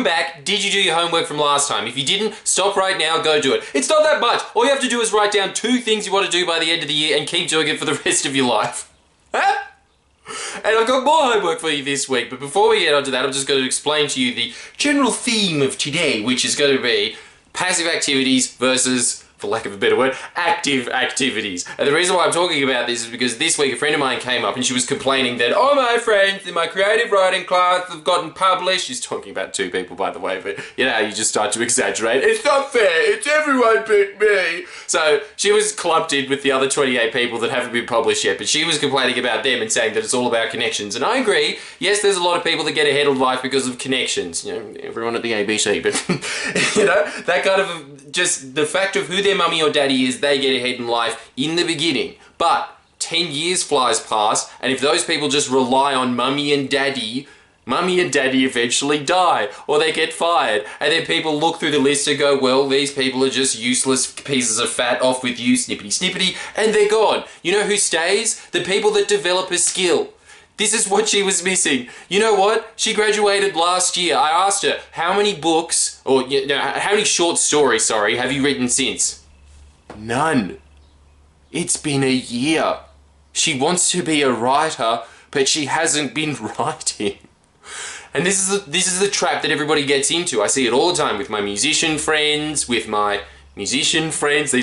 back, did you do your homework from last time? If you didn't, stop right now, go do it. It's not that much. All you have to do is write down 2 things you want to do by the end of the year and keep doing it for the rest of your life. Huh? And I've got more homework for you this week, but before we get onto that, I'm just going to explain to you the general theme of today, which is going to be passive activities versus, for lack of a better word, active activities. And the reason why I'm talking about this is because this week a friend of mine came up and she was complaining that, oh, my friends in my creative writing class have gotten published. She's talking about 2 people, by the way, but you know, you just start to exaggerate. It's not fair, it's everyone but me. So she was clumped in with the other 28 people that haven't been published yet, but she was complaining about them and saying that it's all about connections. And I agree, yes, there's a lot of people that get ahead of life because of connections. You know, everyone at the ABC, but you know, that kind of, just the fact of who their mummy or daddy is, they get ahead in life in the beginning. But 10 years flies past, and if those people just rely on mummy and daddy eventually die, or they get fired, and then people look through the list and go, well, these people are just useless pieces of fat, off with you, snippety snippety, and they're gone. You know who stays? The people that develop a skill. This is what she was missing. You know what? She graduated last year. I asked her, how many books, or you know, how many short stories, sorry, have you written since? None. It's been a year. She wants to be a writer, but she hasn't been writing. And this is the trap that everybody gets into. I see it all the time with my musician friends, These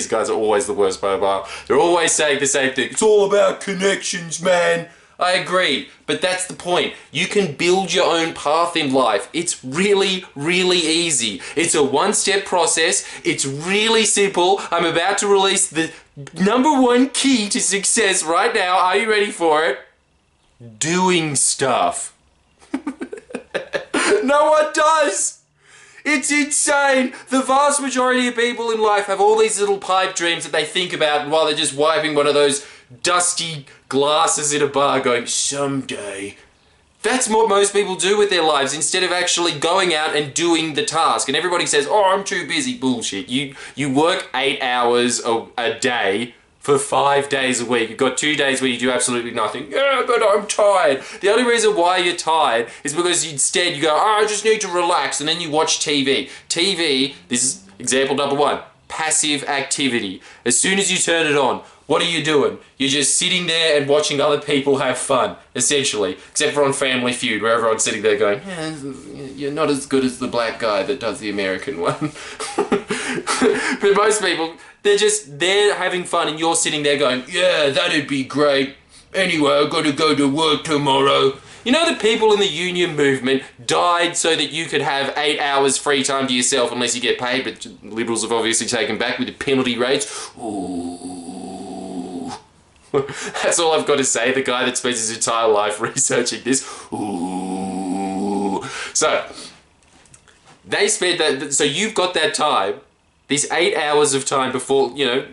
guys are always the worst, by the way. They're always saying the same thing. It's all about connections, man. I agree, but that's the point. You can build your own path in life. It's really, really easy. It's a 1-step process. It's really simple. I'm about to release the #1 key to success right now. Are you ready for it? Doing stuff. No one does. It's insane. The vast majority of people in life have all these little pipe dreams that they think about while they're just wiping one of those dusty glasses in a bar going, someday. That's what most people do with their lives instead of actually going out and doing the task. And everybody says, oh, I'm too busy. Bullshit. You work 8 hours a day for 5 days a week. You've got 2 days where you do absolutely nothing. Yeah, but I'm tired. The only reason why you're tired is because instead you go, oh, I just need to relax, and then you watch TV. TV, this is example #1, passive activity. As soon as you turn it on, what are you doing? You're just sitting there and watching other people have fun, essentially. Except for on Family Feud, where everyone's sitting there going, yeah, you're not as good as the black guy that does the American one. But most people, they're having fun and you're sitting there going, yeah, that'd be great. Anyway, I've got to go to work tomorrow. You know the people in the union movement died so that you could have 8 hours free time to yourself unless you get paid, but Liberals have obviously taken back with the penalty rates. Ooh. That's all I've got to say, the guy that spends his entire life researching this. Ooh. So, they spent that, so you've got that time, these 8 hours of time before, you know,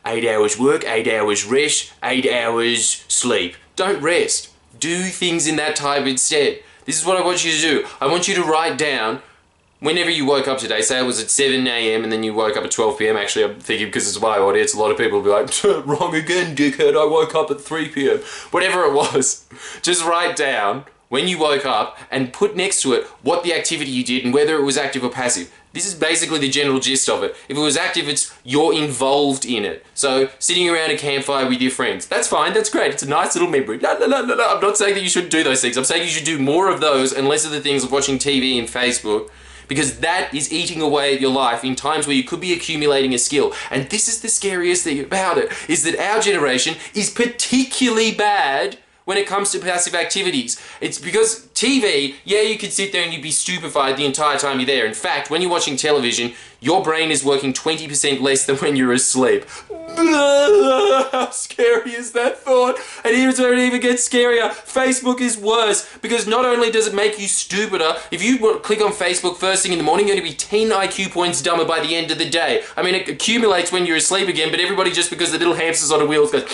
8 hours work, 8 hours rest, 8 hours sleep. Don't rest. Do things in that time instead. This is what I want you to do. I want you to write down, whenever you woke up today, say it was at 7 AM and then you woke up at 12 PM. Actually, I'm thinking because it's my audience, a lot of people will be like, wrong again, dickhead, I woke up at 3 PM. Whatever it was, just write down when you woke up and put next to it what the activity you did and whether it was active or passive. This is basically the general gist of it. If it was active, it's you're involved in it. So, sitting around a campfire with your friends. That's fine, that's great. It's a nice little memory. No. I'm not saying that you should do those things. I'm saying you should do more of those and less of the things of watching TV and Facebook, because that is eating away at your life in times where you could be accumulating a skill. And this is the scariest thing about it, is that our generation is particularly bad when it comes to passive activities. It's because TV, yeah, you could sit there and you'd be stupefied the entire time you're there. In fact, when you're watching television, your brain is working 20% less than when you're asleep. How scary is that thought? And here's where it even gets scarier. Facebook is worse, because not only does it make you stupider, if you click on Facebook first thing in the morning, you're going to be 10 IQ points dumber by the end of the day. I mean, it accumulates when you're asleep again, but everybody, just because the little hamsters on a wheel goes,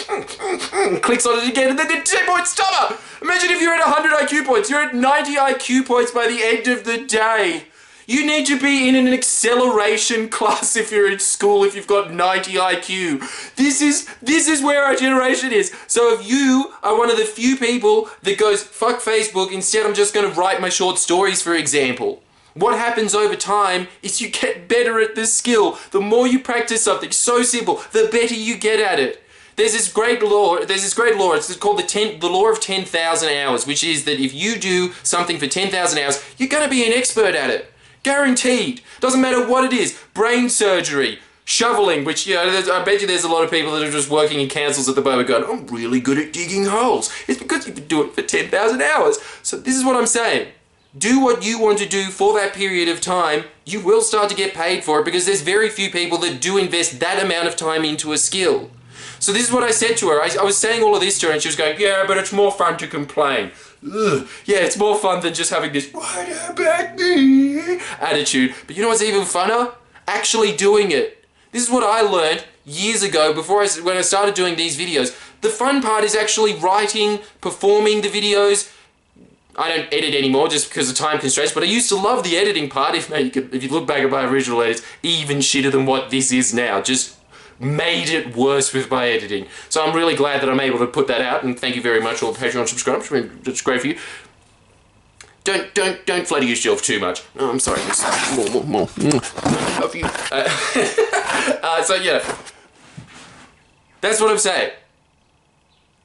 clicks on it again, and then they're 10 points dumber. Imagine if you're at 100 IQ points, you're at 90 IQ points by the end of the day. You need to be in an acceleration class if you're in school if you've got 90 IQ. This is where our generation is. So if you are one of the few people that goes, fuck Facebook, instead I'm just going to write my short stories, for example. What happens over time is you get better at this skill. The more you practice something so simple, the better you get at it. There's this great law, it's called the law of 10,000 hours, which is that if you do something for 10,000 hours, you're going to be an expert at it. Guaranteed. Doesn't matter what it is. Brain surgery, shoveling, which, you know, I bet you there's a lot of people that are just working in councils at the moment going, I'm really good at digging holes. It's because you've been doing it for 10,000 hours. So this is what I'm saying. Do what you want to do for that period of time. You will start to get paid for it because there's very few people that do invest that amount of time into a skill. So this is what I said to her. I was saying all of this to her and she was going, yeah, but it's more fun to complain. Ugh. Yeah, it's more fun than just having this, what about me attitude. But you know what's even funner? Actually doing it. This is what I learned years ago when I started doing these videos. The fun part is actually writing, performing the videos. I don't edit anymore just because of time constraints, but I used to love the editing part. If you look back at my original edits, even shitter than what this is now. Just made it worse with my editing. So I'm really glad that I'm able to put that out, and thank you very much all the Patreon subscribers. I mean, it's great for you. Don't flatter yourself too much. Oh, I'm sorry. More. I love you. So yeah, that's what I'm saying.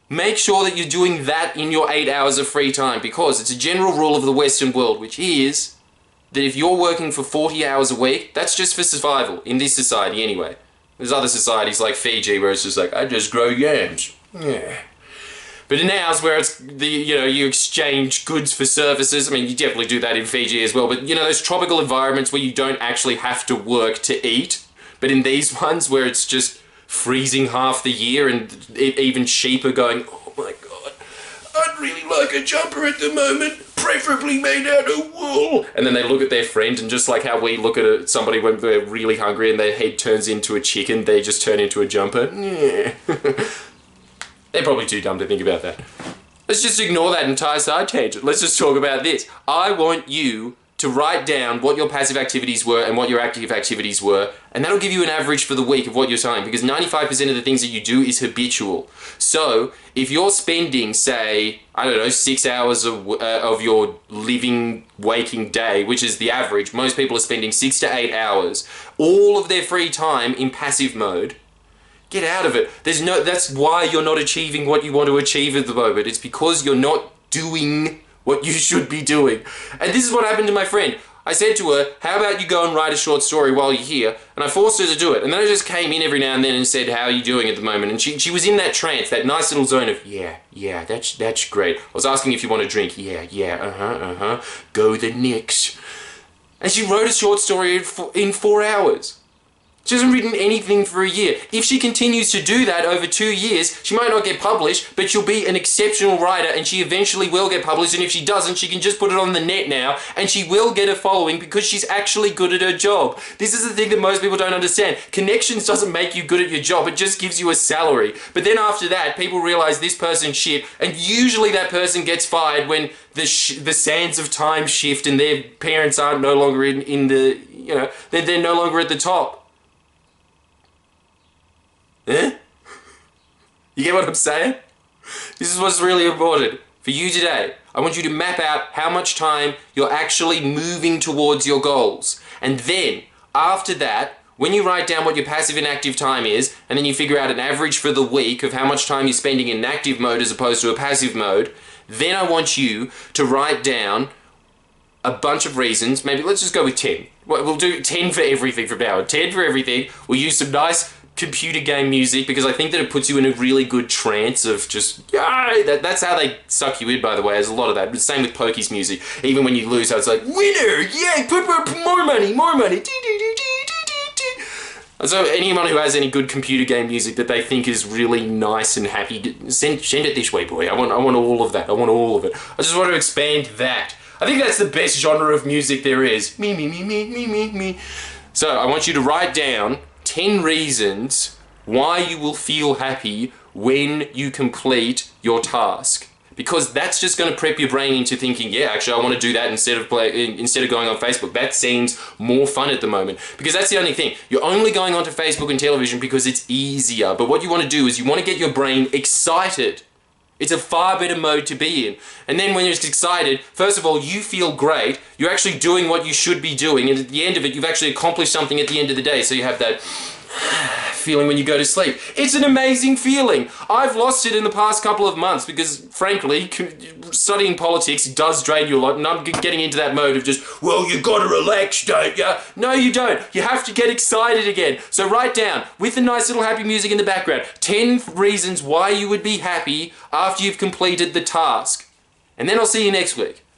Make sure that you're doing that in your 8 hours of free time, because it's a general rule of the Western world, which is that if you're working for 40 hours a week, that's just for survival, in this society anyway. There's other societies like Fiji where it's just like, I just grow yams. Yeah. But in ours where it's, you exchange goods for services, I mean, you definitely do that in Fiji as well, but you know, those tropical environments where you don't actually have to work to eat, but in these ones where it's just freezing half the year and even sheep are going, oh my god, I'd really like a jumper at the moment, preferably made out of wool. And then they look at their friend, and just like how we look at somebody when they're really hungry and their head turns into a chicken, they just turn into a jumper. Yeah. They're probably too dumb to think about that. Let's just ignore that entire side tangent. Let's just talk about this. I want you to write down what your passive activities were and what your active activities were, and that'll give you an average for the week of what you're doing, because 95% of the things that you do is habitual. So if you're spending, say, I don't know, 6 hours of your living, waking day, which is the average, most people are spending 6 to 8 hours, all of their free time in passive mode, get out of it. That's why you're not achieving what you want to achieve at the moment. It's because you're not doing what you should be doing. And this is what happened to my friend. I said to her, how about you go and write a short story while you're here? And I forced her to do it. And then I just came in every now and then and said, how are you doing at the moment? And she was in that trance, that nice little zone of, yeah, that's great. I was asking if you want a drink. Yeah, go the Knicks. And she wrote a short story in 4 hours. She hasn't written anything for a year. If she continues to do that over 2 years, she might not get published, but she'll be an exceptional writer and she eventually will get published, and if she doesn't, she can just put it on the net now and she will get a following because she's actually good at her job. This is the thing that most people don't understand. Connections doesn't make you good at your job, it just gives you a salary. But then after that, people realize this person's shit, and usually that person gets fired when the sands of time shift and their parents aren't no longer in the, they're no longer at the top. Eh? You get what I'm saying? This is what's really important for you today. I want you to map out how much time you're actually moving towards your goals. And then, after that, when you write down what your passive and active time is, and then you figure out an average for the week of how much time you're spending in an active mode as opposed to a passive mode, then I want you to write down a bunch of reasons. Maybe let's just go with 10. We'll do 10 for everything from now on. 10 for everything. We'll use some nice computer game music, because I think that it puts you in a really good trance of just, that's how they suck you in, by the way. There's a lot of that. Same with pokies music. Even when you lose, it's like, winner, yay, put more money. And so anyone who has any good computer game music that they think is really nice and happy, send it this way, boy. I want all of that. I want all of it. I just want to expand that. I think that's the best genre of music there is. Me. So I want you to write down 10 reasons why you will feel happy when you complete your task. Because that's just going to prep your brain into thinking, yeah, actually I want to do that instead of going on Facebook. That seems more fun at the moment. Because that's the only thing. You're only going onto Facebook and television because it's easier. But what you want to do is you want to get your brain excited It's a far better mode to be in. And then when you're excited, first of all, you feel great. You're actually doing what you should be doing. And at the end of it, you've actually accomplished something at the end of the day. So you have that feeling when you go to sleep. It's an amazing feeling. I've lost it in the past couple of months because, frankly, studying politics does drain you a lot, and I'm getting into that mode of just, well, you gotta relax, don't you? No, you don't. You have to get excited again. So write down, with a nice little happy music in the background, 10 reasons why you would be happy after you've completed the task. And then I'll see you next week.